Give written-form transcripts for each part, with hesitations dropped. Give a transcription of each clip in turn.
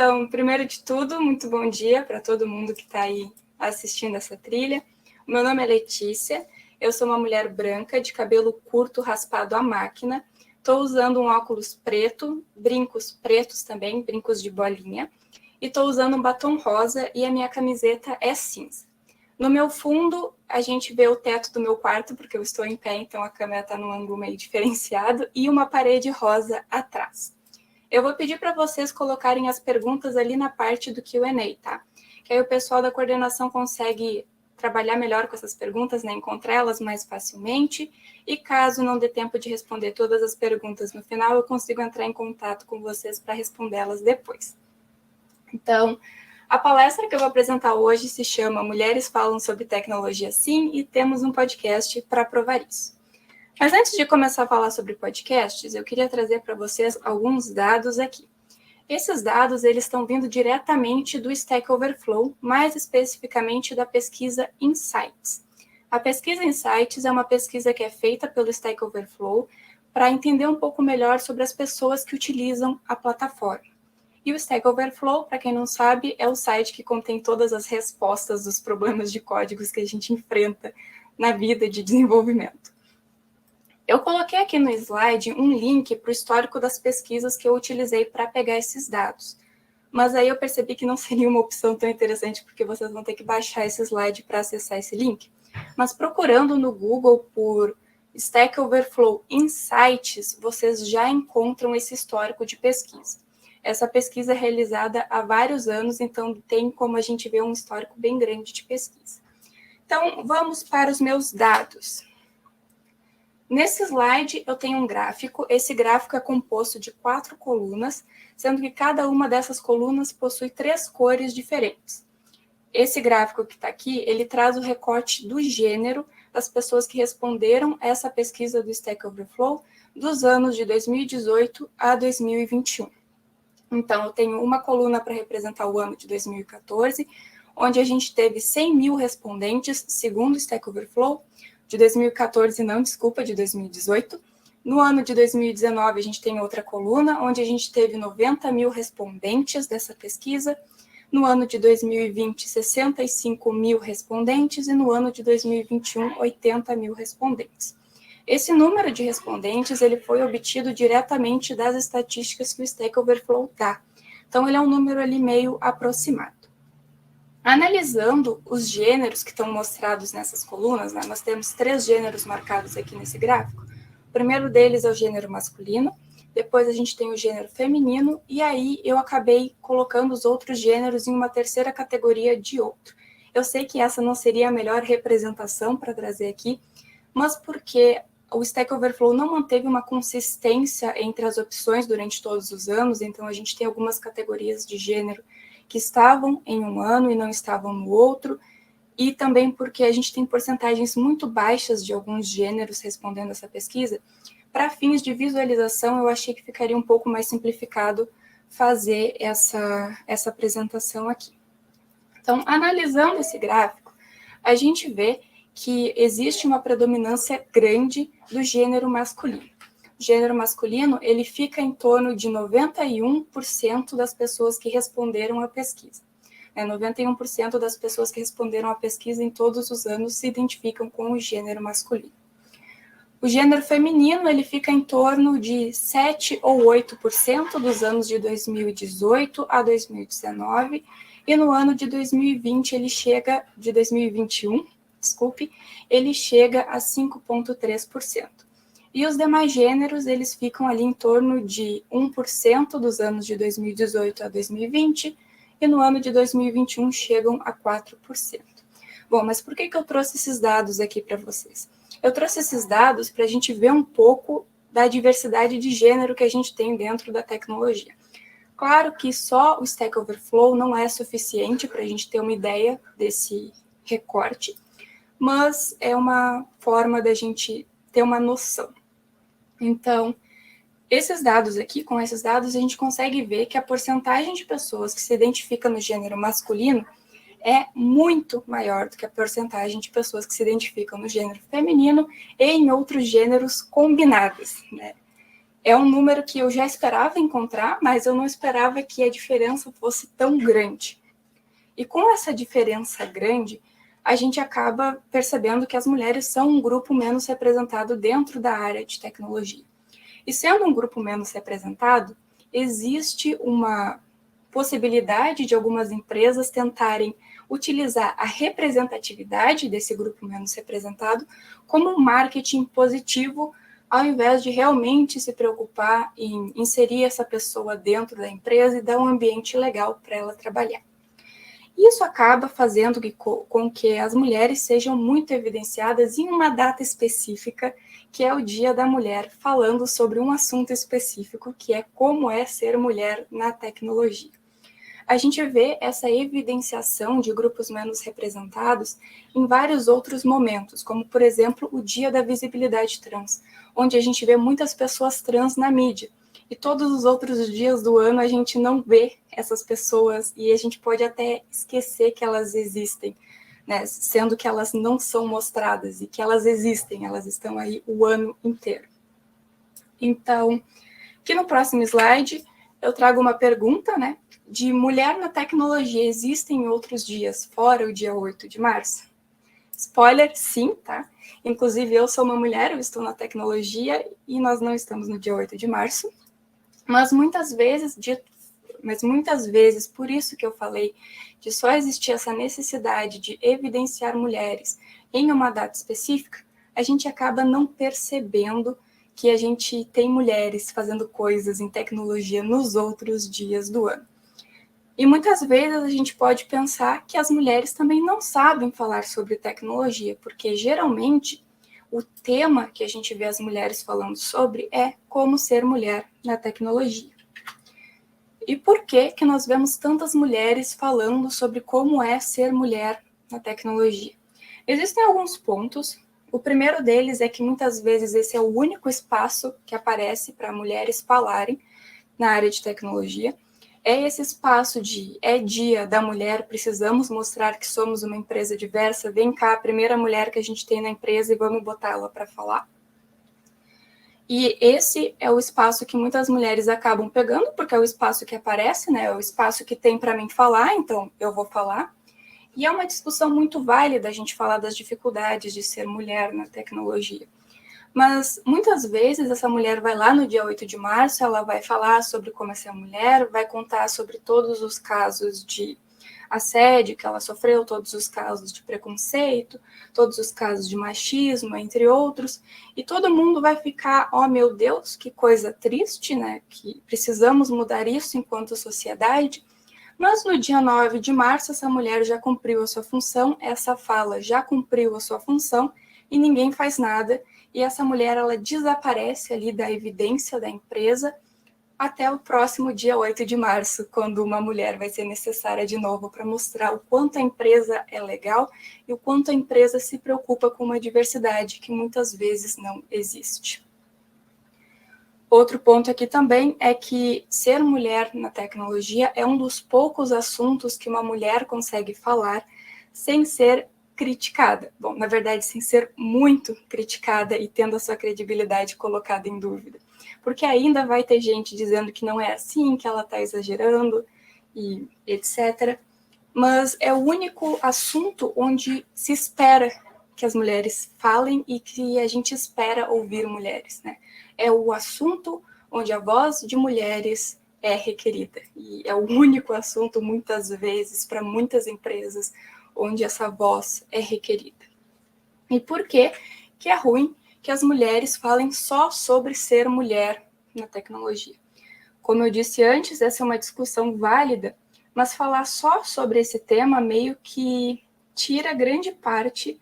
Então, primeiro de tudo, muito bom dia para todo mundo que está aí assistindo essa trilha. O meu nome é Letícia, eu sou uma mulher branca de cabelo curto raspado à máquina. Estou usando um óculos preto, brincos pretos também, brincos de bolinha. E estou usando um batom rosa e a minha camiseta é cinza. No meu fundo, a gente vê o teto do meu quarto, porque eu estou em pé, então a câmera está num ângulo meio diferenciado, e uma parede rosa atrás. Eu vou pedir para vocês colocarem as perguntas ali na parte do Q&A, tá? Que aí o pessoal da coordenação consegue trabalhar melhor com essas perguntas, né? Encontrar elas mais facilmente. E caso não dê tempo de responder todas as perguntas no final, eu consigo entrar em contato com vocês para respondê-las depois. Então, a palestra que eu vou apresentar hoje se chama Mulheres Falam sobre Tecnologia Sim, e temos um podcast para provar isso. Mas antes de começar a falar sobre podcasts, eu queria trazer para vocês alguns dados aqui. Esses dados eles estão vindo diretamente do Stack Overflow, mais especificamente da pesquisa Insights. A pesquisa Insights é uma pesquisa que é feita pelo Stack Overflow para entender um pouco melhor sobre as pessoas que utilizam a plataforma. E o Stack Overflow, para quem não sabe, é o site que contém todas as respostas dos problemas de códigos que a gente enfrenta na vida de desenvolvimento. Eu coloquei aqui no slide um link para o histórico das pesquisas que eu utilizei para pegar esses dados. Mas aí eu percebi que não seria uma opção tão interessante, porque vocês vão ter que baixar esse slide para acessar esse link. Mas procurando no Google por Stack Overflow Insights, vocês já encontram esse histórico de pesquisa. Essa pesquisa é realizada há vários anos, então tem como a gente ver um histórico bem grande de pesquisa. Então, vamos para os meus dados. Nesse slide, eu tenho um gráfico. Esse gráfico é composto de 4 colunas, sendo que cada uma dessas colunas possui 3 cores diferentes. Esse gráfico que está aqui, ele traz o recorte do gênero das pessoas que responderam essa pesquisa do Stack Overflow dos anos de 2018 a 2021. Então, eu tenho uma coluna para representar o ano de 2014, onde a gente teve 100 mil respondentes, segundo o Stack Overflow, de 2014, não, desculpa, de 2018. No ano de 2019, a gente tem outra coluna, onde a gente teve 90 mil respondentes dessa pesquisa. No ano de 2020, 65 mil respondentes, e no ano de 2021, 80 mil respondentes. Esse número de respondentes ele foi obtido diretamente das estatísticas que o Stack Overflow dá. Então, ele é um número ali meio aproximado. Analisando os gêneros que estão mostrados nessas colunas, né, nós temos 3 gêneros marcados aqui nesse gráfico. O primeiro deles é o gênero masculino, depois a gente tem o gênero feminino, e aí eu acabei colocando os outros gêneros em uma terceira categoria de outro. Eu sei que essa não seria a melhor representação para trazer aqui, mas porque o Stack Overflow não manteve uma consistência entre as opções durante todos os anos, então a gente tem algumas categorias de gênero que estavam em um ano e não estavam no outro, e também porque a gente tem porcentagens muito baixas de alguns gêneros respondendo essa pesquisa. Para fins de visualização, eu achei que ficaria um pouco mais simplificado fazer essa apresentação aqui. Então, analisando esse gráfico, a gente vê que existe uma predominância grande do gênero masculino. O gênero masculino, ele fica em torno de 91% das pessoas que responderam à pesquisa. 91% das pessoas que responderam à pesquisa em todos os anos se identificam com o gênero masculino. O gênero feminino, ele fica em torno de 7 ou 8% dos anos de 2018 a 2019, e no ano de 2020 ele chega, de 2021, ele chega a 5,3%. E os demais gêneros, eles ficam ali em torno de 1% dos anos de 2018 a 2020, e no ano de 2021 chegam a 4%. Bom, mas por que eu trouxe esses dados aqui para vocês? Eu trouxe esses dados para a gente ver um pouco da diversidade de gênero que a gente tem dentro da tecnologia. Claro que só o Stack Overflow não é suficiente para a gente ter uma ideia desse recorte, mas é uma forma da gente ter uma noção. Então, esses dados aqui, com esses dados, a gente consegue ver que a porcentagem de pessoas que se identificam no gênero masculino é muito maior do que a porcentagem de pessoas que se identificam no gênero feminino e em outros gêneros combinados, né? É um número que eu já esperava encontrar, mas eu não esperava que a diferença fosse tão grande. E com essa diferença grande, a gente acaba percebendo que as mulheres são um grupo menos representado dentro da área de tecnologia. E sendo um grupo menos representado, existe uma possibilidade de algumas empresas tentarem utilizar a representatividade desse grupo menos representado como um marketing positivo, ao invés de realmente se preocupar em inserir essa pessoa dentro da empresa e dar um ambiente legal para ela trabalhar. Isso acaba fazendo com que as mulheres sejam muito evidenciadas em uma data específica, que é o Dia da Mulher, falando sobre um assunto específico, que é como é ser mulher na tecnologia. A gente vê essa evidenciação de grupos menos representados em vários outros momentos, como, por exemplo, o Dia da Visibilidade Trans, onde a gente vê muitas pessoas trans na mídia. E todos os outros dias do ano a gente não vê essas pessoas e a gente pode até esquecer que elas existem, né? Sendo que elas não são mostradas e que elas existem, elas estão aí o ano inteiro. Então, aqui no próximo slide, eu trago uma pergunta, né? De mulher na tecnologia, existem outros dias fora o dia 8 de março? Spoiler, sim, tá? Inclusive, eu sou uma mulher, eu estou na tecnologia e nós não estamos no dia 8 de março. Mas muitas vezes, por isso que eu falei de só existir essa necessidade de evidenciar mulheres em uma data específica, a gente acaba não percebendo que a gente tem mulheres fazendo coisas em tecnologia nos outros dias do ano. E muitas vezes a gente pode pensar que as mulheres também não sabem falar sobre tecnologia, porque geralmente o tema que a gente vê as mulheres falando sobre é como ser mulher na tecnologia. E por que que nós vemos tantas mulheres falando sobre como é ser mulher na tecnologia? Existem alguns pontos. O primeiro deles é que muitas vezes esse é o único espaço que aparece para mulheres falarem na área de tecnologia. É esse espaço de é dia da mulher, precisamos mostrar que somos uma empresa diversa, vem cá, a primeira mulher que a gente tem na empresa e vamos botá-la para falar. E esse é o espaço que muitas mulheres acabam pegando, porque é o espaço que aparece, né? É o espaço que tem para mim falar, então eu vou falar. E é uma discussão muito válida a gente falar das dificuldades de ser mulher na tecnologia. Mas muitas vezes essa mulher vai lá no dia 8 de março, ela vai falar sobre como é ser mulher, vai contar sobre todos os casos de assédio que ela sofreu, todos os casos de preconceito, todos os casos de machismo, entre outros, e todo mundo vai ficar, oh meu Deus, que coisa triste, né? Que precisamos mudar isso enquanto sociedade. Mas no dia 9 de março, essa mulher já cumpriu a sua função, essa fala já cumpriu a sua função e ninguém faz nada. E essa mulher, ela desaparece ali da evidência da empresa até o próximo dia 8 de março, quando uma mulher vai ser necessária de novo para mostrar o quanto a empresa é legal e o quanto a empresa se preocupa com uma diversidade que muitas vezes não existe. Outro ponto aqui também é que ser mulher na tecnologia é um dos poucos assuntos que uma mulher consegue falar sem ser criticada. Bom, na verdade, sem ser muito criticada e tendo a sua credibilidade colocada em dúvida. Porque ainda vai ter gente dizendo que não é assim, que ela está exagerando e etc. Mas é o único assunto onde se espera que as mulheres falem e que a gente espera ouvir mulheres, né? É o assunto onde a voz de mulheres é requerida. E é o único assunto, muitas vezes, para muitas empresas, onde essa voz é requerida. E por que que é ruim que as mulheres falem só sobre ser mulher na tecnologia? Como eu disse antes, essa é uma discussão válida, mas falar só sobre esse tema meio que tira grande parte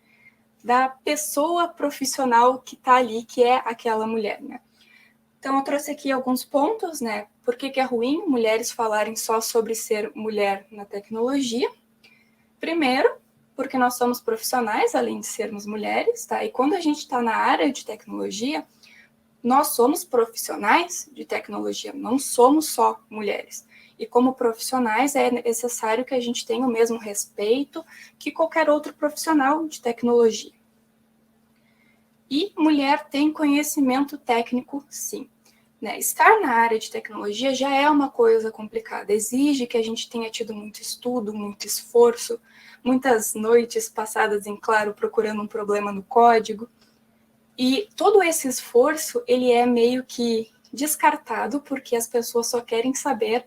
da pessoa profissional que está ali, que é aquela mulher, né? Então, eu trouxe aqui alguns pontos, né? Por que que é ruim mulheres falarem só sobre ser mulher na tecnologia? Primeiro, porque nós somos profissionais, além de sermos mulheres, tá? E quando a gente está na área de tecnologia, nós somos profissionais de tecnologia, não somos só mulheres. E como profissionais é necessário que a gente tenha o mesmo respeito que qualquer outro profissional de tecnologia. E mulher tem conhecimento técnico, sim. né? Estar na área de tecnologia já é uma coisa complicada, exige que a gente tenha tido muito estudo, muito esforço, muitas noites passadas em claro procurando um problema no código, e todo esse esforço, ele é meio que descartado porque as pessoas só querem saber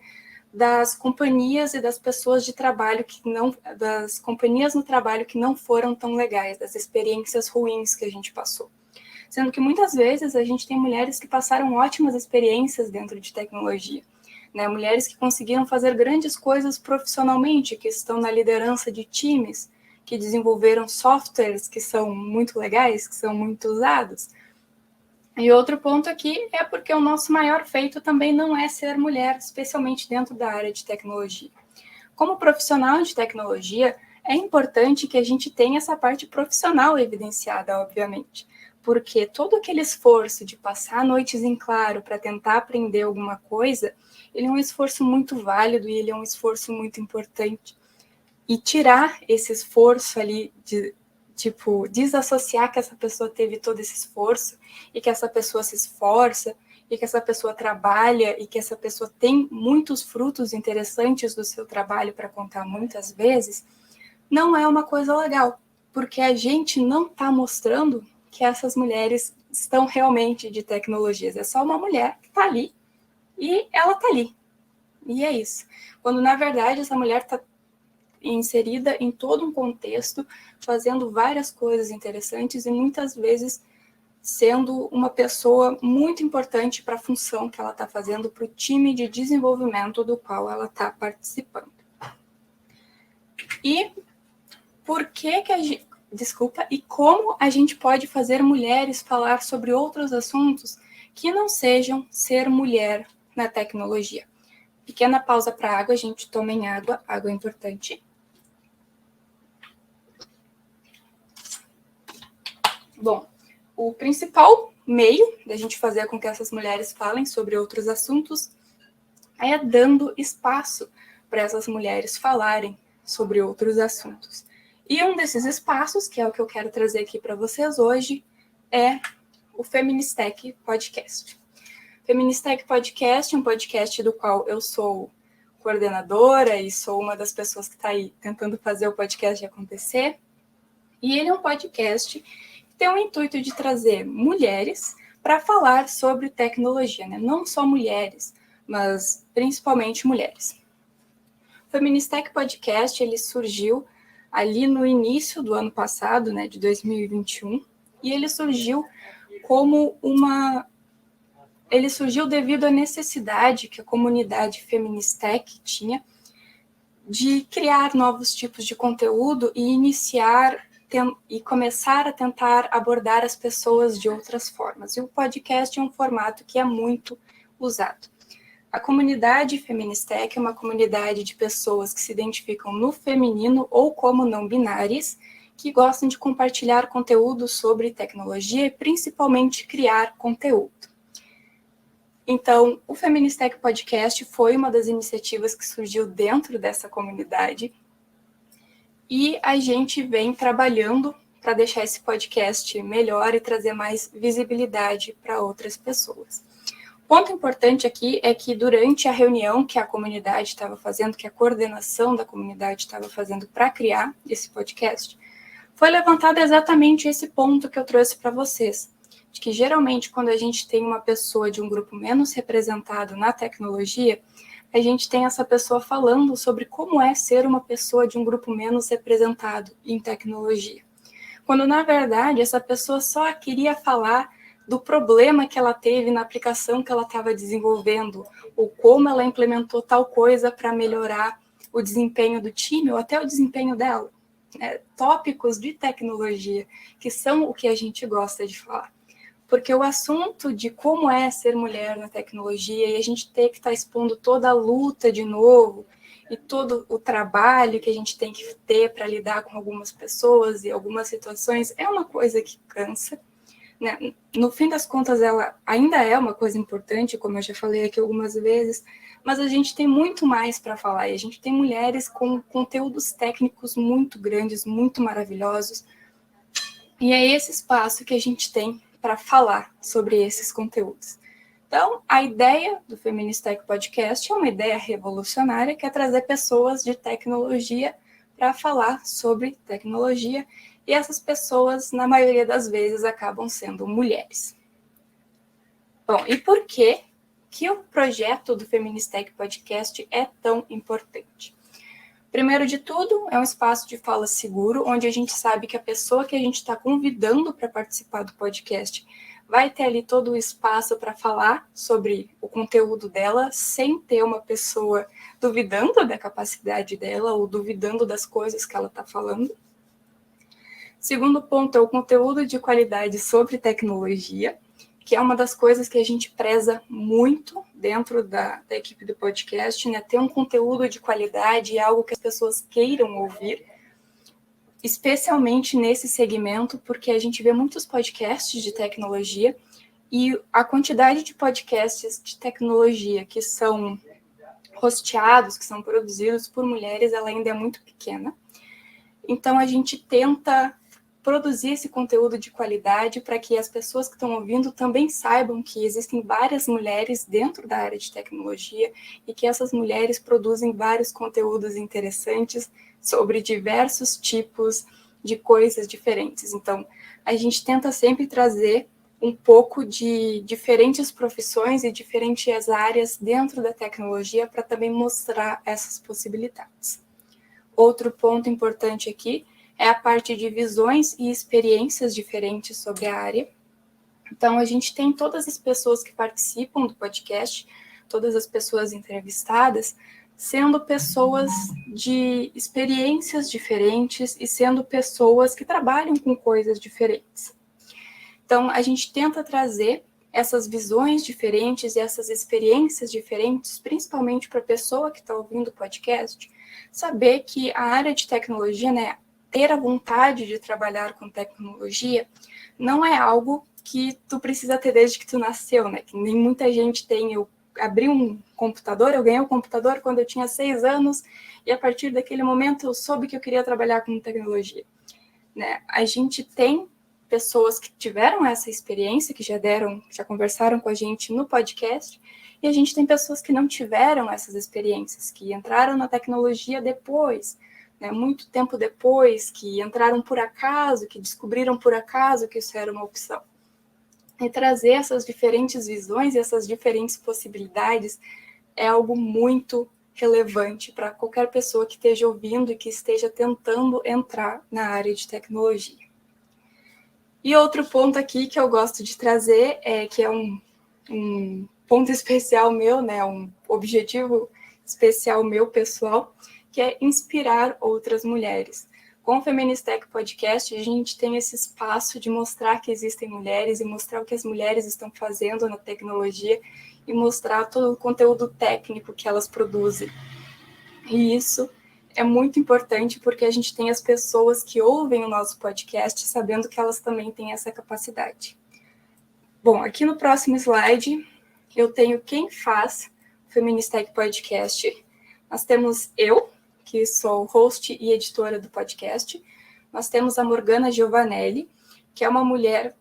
das companhias e das pessoas de trabalho das companhias no trabalho que não foram tão legais, das experiências ruins que a gente passou. Sendo que muitas vezes a gente tem mulheres que passaram ótimas experiências dentro de tecnologia, né? Mulheres que conseguiram fazer grandes coisas profissionalmente, que estão na liderança de times, que desenvolveram softwares que são muito legais, que são muito usados. E outro ponto aqui é porque o nosso maior feito também não é ser mulher, especialmente dentro da área de tecnologia. Como profissional de tecnologia, é importante que a gente tenha essa parte profissional evidenciada, obviamente, porque todo aquele esforço de passar noites em claro para tentar aprender alguma coisa, ele é um esforço muito válido e ele é um esforço muito importante. E tirar esse esforço ali desassociar que essa pessoa teve todo esse esforço e que essa pessoa se esforça e que essa pessoa trabalha e que essa pessoa tem muitos frutos interessantes do seu trabalho para contar muitas vezes, não é uma coisa legal, porque a gente não está mostrando que essas mulheres estão realmente de tecnologias. É só uma mulher que está ali e ela está ali. E é isso. Quando, na verdade, essa mulher está inserida em todo um contexto, fazendo várias coisas interessantes e muitas vezes sendo uma pessoa muito importante para a função que ela está fazendo, para o time de desenvolvimento do qual ela está participando. E por que a gente... e como a gente pode fazer mulheres falar sobre outros assuntos que não sejam ser mulher na tecnologia? Pequena pausa para água, gente, tomem água, água é importante. Bom, o principal meio da gente fazer com que essas mulheres falem sobre outros assuntos é dando espaço para essas mulheres falarem sobre outros assuntos. E um desses espaços, que é o que eu quero trazer aqui para vocês hoje, é o Feministech Podcast. Feministech Podcast é um podcast do qual eu sou coordenadora e sou uma das pessoas que está aí tentando fazer o podcast acontecer. E ele é um podcast que tem o intuito de trazer mulheres para falar sobre tecnologia, né? Não só mulheres, mas principalmente mulheres. O Feministech Podcast ele surgiu ali no início do ano passado, né, de 2021, e ele surgiu devido à necessidade que a comunidade Feministech tinha de criar novos tipos de conteúdo e começar a tentar abordar as pessoas de outras formas. E o podcast é um formato que é muito usado. A comunidade Feministech é uma comunidade de pessoas que se identificam no feminino ou como não binárias, que gostam de compartilhar conteúdo sobre tecnologia e principalmente criar conteúdo. Então, o Feministech Podcast foi uma das iniciativas que surgiu dentro dessa comunidade e a gente vem trabalhando para deixar esse podcast melhor e trazer mais visibilidade para outras pessoas. Ponto importante aqui é que durante a reunião que a comunidade estava fazendo, que a coordenação da comunidade estava fazendo para criar esse podcast, foi levantado exatamente esse ponto que eu trouxe para vocês, de que geralmente quando a gente tem uma pessoa de um grupo menos representado na tecnologia, a gente tem essa pessoa falando sobre como é ser uma pessoa de um grupo menos representado em tecnologia. Quando, na verdade, essa pessoa só queria falar do problema que ela teve na aplicação que ela estava desenvolvendo, ou como ela implementou tal coisa para melhorar o desempenho do time, ou até o desempenho dela. Tópicos de tecnologia, que são o que a gente gosta de falar. Porque o assunto de como é ser mulher na tecnologia e a gente ter que estar expondo toda a luta de novo e todo o trabalho que a gente tem que ter para lidar com algumas pessoas e algumas situações é uma coisa que cansa. Né? No fim das contas, ela ainda é uma coisa importante, como eu já falei aqui algumas vezes, mas a gente tem muito mais para falar e a gente tem mulheres com conteúdos técnicos muito grandes, muito maravilhosos, e é esse espaço que a gente tem para falar sobre esses conteúdos. Então, a ideia do Feministech Podcast é uma ideia revolucionária, que é trazer pessoas de tecnologia para falar sobre tecnologia, e essas pessoas, na maioria das vezes, acabam sendo mulheres. Bom, e por que o projeto do Feministech Podcast é tão importante? Primeiro de tudo, é um espaço de fala seguro, onde a gente sabe que a pessoa que a gente está convidando para participar do podcast vai ter ali todo o espaço para falar sobre o conteúdo dela, sem ter uma pessoa duvidando da capacidade dela ou duvidando das coisas que ela está falando. Segundo ponto é o conteúdo de qualidade sobre tecnologia, que é uma das coisas que a gente preza muito dentro da equipe do podcast, né? Ter um conteúdo de qualidade e algo que as pessoas queiram ouvir, especialmente nesse segmento, porque a gente vê muitos podcasts de tecnologia e a quantidade de podcasts de tecnologia que são hosteados, que são produzidos por mulheres, ela ainda é muito pequena. Então, a gente tenta produzir esse conteúdo de qualidade para que as pessoas que estão ouvindo também saibam que existem várias mulheres dentro da área de tecnologia e que essas mulheres produzem vários conteúdos interessantes sobre diversos tipos de coisas diferentes. Então, a gente tenta sempre trazer um pouco de diferentes profissões e diferentes áreas dentro da tecnologia para também mostrar essas possibilidades. Outro ponto importante aqui é a parte de visões e experiências diferentes sobre a área. Então, a gente tem todas as pessoas que participam do podcast, todas as pessoas entrevistadas, sendo pessoas de experiências diferentes e sendo pessoas que trabalham com coisas diferentes. Então, a gente tenta trazer essas visões diferentes e essas experiências diferentes, principalmente para a pessoa que está ouvindo o podcast, saber que a área de tecnologia, né, ter a vontade de trabalhar com tecnologia, não é algo que tu precisa ter desde que tu nasceu, né? Que nem muita gente tem. Eu abri um computador, eu ganhei um computador quando eu tinha 6 anos, e a partir daquele momento eu soube que eu queria trabalhar com tecnologia, né? A gente tem pessoas que tiveram essa experiência, que já conversaram com a gente no podcast, e a gente tem pessoas que não tiveram essas experiências, que entraram na tecnologia depois, né, muito tempo depois, que entraram por acaso, que descobriram por acaso que isso era uma opção. E trazer essas diferentes visões e essas diferentes possibilidades é algo muito relevante para qualquer pessoa que esteja ouvindo e que esteja tentando entrar na área de tecnologia. E outro ponto aqui que eu gosto de trazer, que é um ponto especial meu, né, um objetivo especial meu, pessoal, que é inspirar outras mulheres. Com o Feministech Podcast, a gente tem esse espaço de mostrar que existem mulheres e mostrar o que as mulheres estão fazendo na tecnologia e mostrar todo o conteúdo técnico que elas produzem. E isso é muito importante porque a gente tem as pessoas que ouvem o nosso podcast sabendo que elas também têm essa capacidade. Bom, aqui no próximo slide eu tenho quem faz o Feministech Podcast. Nós temos eu, que sou host e editora do podcast. Nós temos a Morgana Giovanelli, que é uma mulher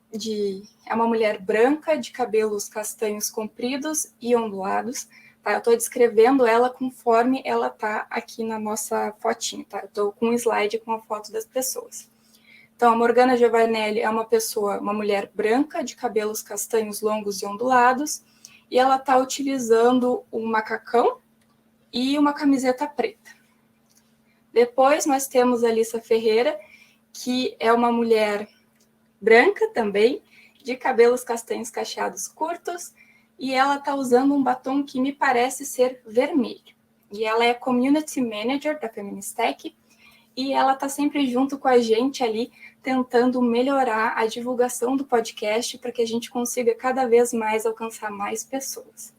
branca, de cabelos castanhos compridos e ondulados. Tá? Eu estou descrevendo ela conforme ela está aqui na nossa fotinha. Tá? Eu estou com um slide com a foto das pessoas. Então, a Morgana Giovanelli é uma mulher branca, de cabelos castanhos longos e ondulados, e ela está utilizando um macacão e uma camiseta preta. Depois nós temos a Alissa Ferreira, que é uma mulher branca também, de cabelos castanhos cacheados curtos, e ela está usando um batom que me parece ser vermelho. E ela é Community Manager da Feministech, e ela está sempre junto com a gente ali, tentando melhorar a divulgação do podcast para que a gente consiga cada vez mais alcançar mais pessoas.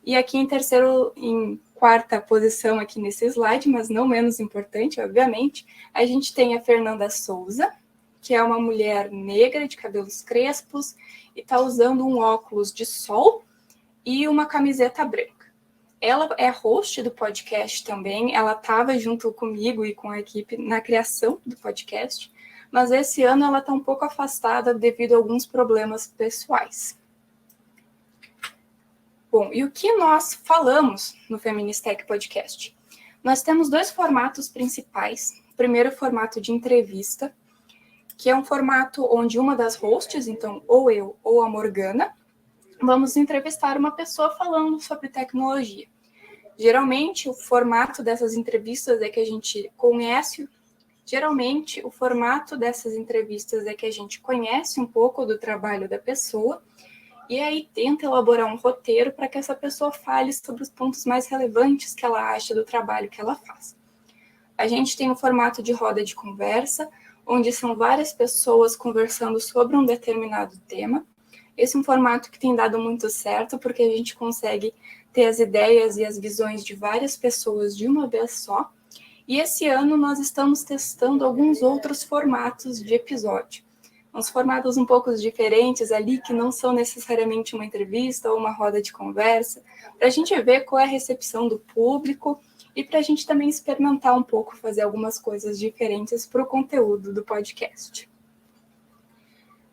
E aqui em quarta posição aqui nesse slide, mas não menos importante, obviamente, a gente tem a Fernanda Souza, que é uma mulher negra de cabelos crespos e está usando um óculos de sol e uma camiseta branca. Ela é host do podcast também, ela estava junto comigo e com a equipe na criação do podcast, mas esse ano ela está um pouco afastada devido a alguns problemas pessoais. Bom, e o que nós falamos no Feministech Podcast? Nós temos 2 formatos principais. O primeiro, o formato de entrevista, que é um formato onde uma das hosts, então ou eu ou a Morgana, vamos entrevistar uma pessoa falando sobre tecnologia. Geralmente, o formato dessas entrevistas é que a gente conhece um pouco do trabalho da pessoa e aí tenta elaborar um roteiro para que essa pessoa fale sobre os pontos mais relevantes que ela acha do trabalho que ela faz. A gente tem um formato de roda de conversa, onde são várias pessoas conversando sobre um determinado tema. Esse é um formato que tem dado muito certo, porque a gente consegue ter as ideias e as visões de várias pessoas de uma vez só. E esse ano nós estamos testando alguns outros formatos de episódio. Uns formatos um pouco diferentes ali, que não são necessariamente uma entrevista ou uma roda de conversa, para a gente ver qual é a recepção do público e para a gente também experimentar um pouco, fazer algumas coisas diferentes para o conteúdo do podcast.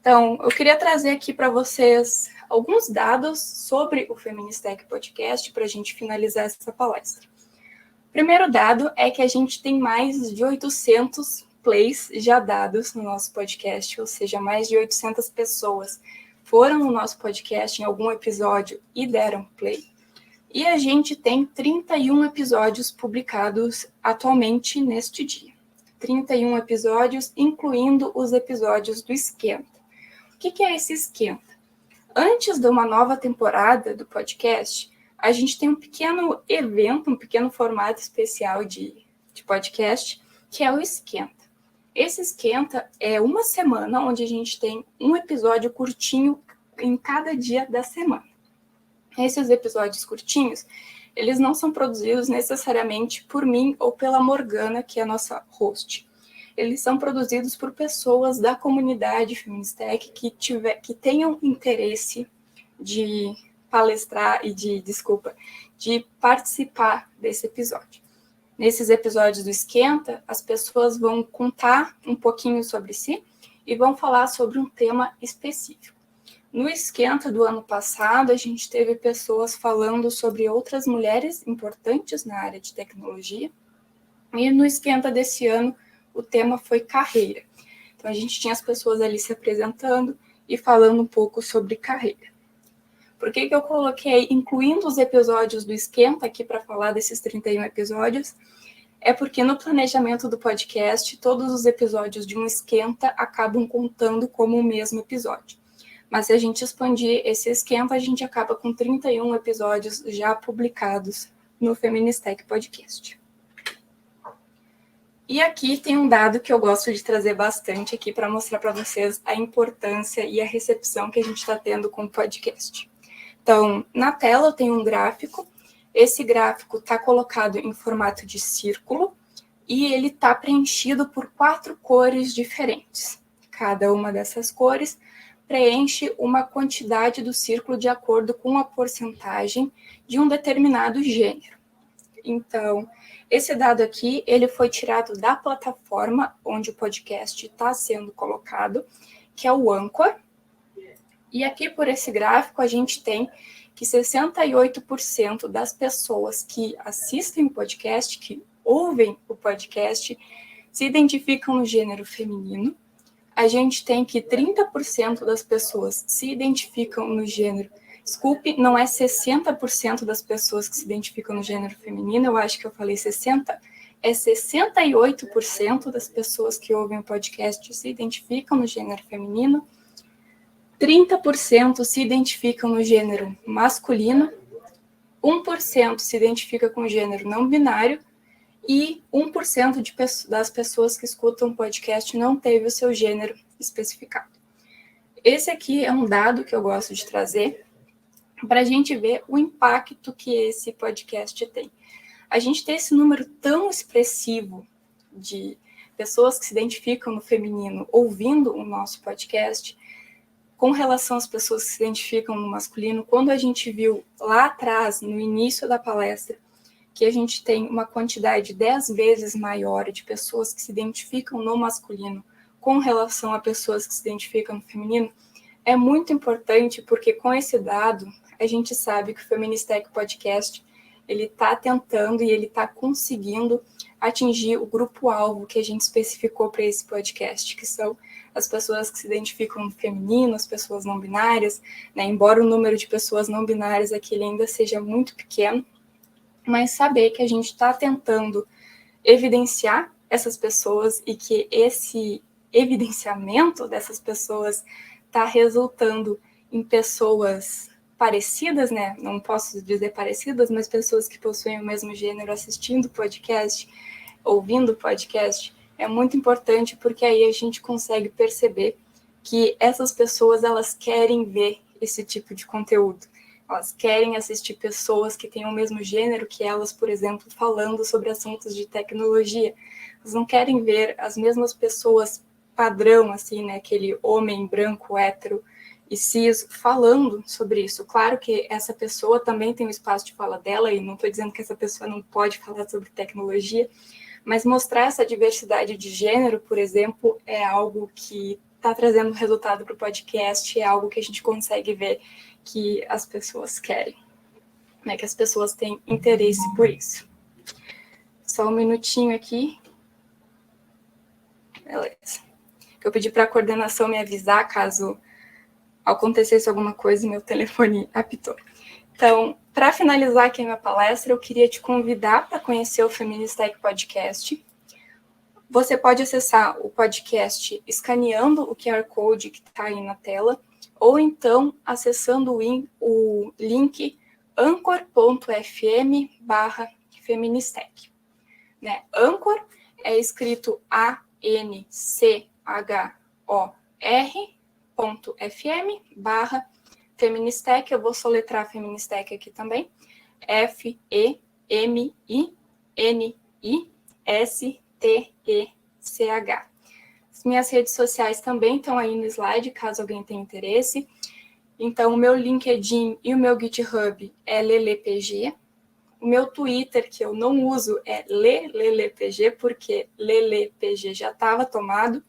Então, eu queria trazer aqui para vocês alguns dados sobre o Feministech Podcast para a gente finalizar essa palestra. O primeiro dado é que a gente tem mais de 800 plays já dados no nosso podcast, ou seja, mais de 800 pessoas foram no nosso podcast em algum episódio e deram play. E a gente tem 31 episódios publicados atualmente neste dia. 31 episódios, incluindo os episódios do Esquenta. O que é esse Esquenta? Antes de uma nova temporada do podcast, a gente tem um pequeno evento, um pequeno formato especial de podcast, que é o Esquenta. Esse Esquenta é uma semana onde a gente tem um episódio curtinho em cada dia da semana. Esses episódios curtinhos, eles não são produzidos necessariamente por mim ou pela Morgana, que é a nossa host. Eles são produzidos por pessoas da comunidade Feministech que tenham interesse de palestrar e de participar desse episódio. Nesses episódios do Esquenta, as pessoas vão contar um pouquinho sobre si e vão falar sobre um tema específico. No Esquenta do ano passado, a gente teve pessoas falando sobre outras mulheres importantes na área de tecnologia. E no Esquenta desse ano, o tema foi carreira. Então, a gente tinha as pessoas ali se apresentando e falando um pouco sobre carreira. Por que eu coloquei, incluindo os episódios do Esquenta aqui para falar desses 31 episódios? É porque no planejamento do podcast, todos os episódios de um Esquenta acabam contando como o mesmo episódio. Mas se a gente expandir esse Esquenta, a gente acaba com 31 episódios já publicados no Feministech Podcast. E aqui tem um dado que eu gosto de trazer bastante aqui para mostrar para vocês a importância e a recepção que a gente está tendo com o podcast. Então, na tela eu tenho um gráfico. Esse gráfico está colocado em formato de círculo e ele está preenchido por 4 cores diferentes. Cada uma dessas cores preenche uma quantidade do círculo de acordo com a porcentagem de um determinado gênero. Então, esse dado aqui, ele foi tirado da plataforma onde o podcast está sendo colocado, que é o Anchor. E aqui, por esse gráfico, a gente tem que 68% das pessoas que assistem o podcast, que ouvem o podcast, se identificam no gênero feminino. A gente tem que 30% das pessoas se identificam no gênero... Desculpe, não é 60% das pessoas que se identificam no gênero feminino, eu acho que eu falei 60%, é 68% das pessoas que ouvem o podcast se identificam no gênero feminino, 30% se identificam no gênero masculino, 1% se identifica com o gênero não binário, e 1% das pessoas que escutam o podcast não teve o seu gênero especificado. Esse aqui é um dado que eu gosto de trazer para a gente ver o impacto que esse podcast tem. A gente tem esse número tão expressivo de pessoas que se identificam no feminino ouvindo o nosso podcast, com relação às pessoas que se identificam no masculino, quando a gente viu lá atrás, no início da palestra, que a gente tem uma quantidade 10 vezes maior de pessoas que se identificam no masculino com relação a pessoas que se identificam no feminino, é muito importante porque com esse dado a gente sabe que o Feministech Podcast, ele está tentando e ele está conseguindo atingir o grupo-alvo que a gente especificou para esse podcast, que são as pessoas que se identificam no feminino, as pessoas não binárias, né? Embora o número de pessoas não binárias aqui ele ainda seja muito pequeno, mas saber que a gente está tentando evidenciar essas pessoas e que esse evidenciamento dessas pessoas está resultando em pessoas parecidas, né? Não posso dizer parecidas, mas pessoas que possuem o mesmo gênero assistindo podcast, ouvindo podcast, é muito importante porque aí a gente consegue perceber que essas pessoas elas querem ver esse tipo de conteúdo. Elas querem assistir pessoas que têm o mesmo gênero que elas, por exemplo, falando sobre assuntos de tecnologia. Elas não querem ver as mesmas pessoas padrão, assim, né? Aquele homem branco, hétero e cis falando sobre isso. Claro que essa pessoa também tem o espaço de fala dela, e não estou dizendo que essa pessoa não pode falar sobre tecnologia, mas mostrar essa diversidade de gênero, por exemplo, é algo que está trazendo resultado para o podcast, é algo que a gente consegue ver que as pessoas querem, né? Que as pessoas têm interesse por isso. Só um minutinho aqui. Beleza. Eu pedi para a coordenação me avisar caso acontecesse alguma coisa e meu telefone apitou. Então, para finalizar aqui a minha palestra, eu queria te convidar para conhecer o Feministech Podcast. Você pode acessar o podcast escaneando o QR Code que está aí na tela, ou então acessando o link anchor.fm/feministech. Né? Anchor é escrito anchor.fm/feministech. Eu vou soletrar Feministech aqui também. FEMINISTECH. As minhas redes sociais também estão aí no slide, caso alguém tenha interesse. Então, o meu LinkedIn e o meu GitHub é LelePG. O meu Twitter, que eu não uso, é LelePG, porque LelePG já estava tomado.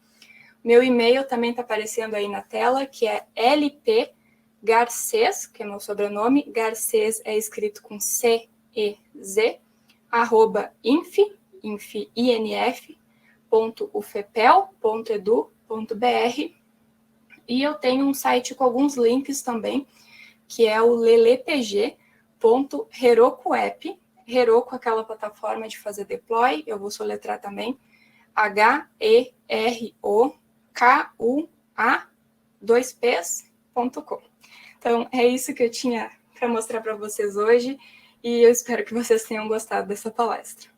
Meu e-mail também está aparecendo aí na tela, que é lpgarcês, que é meu sobrenome. Garcês é escrito com C-E-Z, @inf.ufepel.edu.br. E eu tenho um site com alguns links também, que é o lelepg.heroku.app. Heroku, aquela plataforma de fazer deploy, eu vou soletrar também, HEROKUA2Ps.com. Então, é isso que eu tinha para mostrar para vocês hoje, e eu espero que vocês tenham gostado dessa palestra.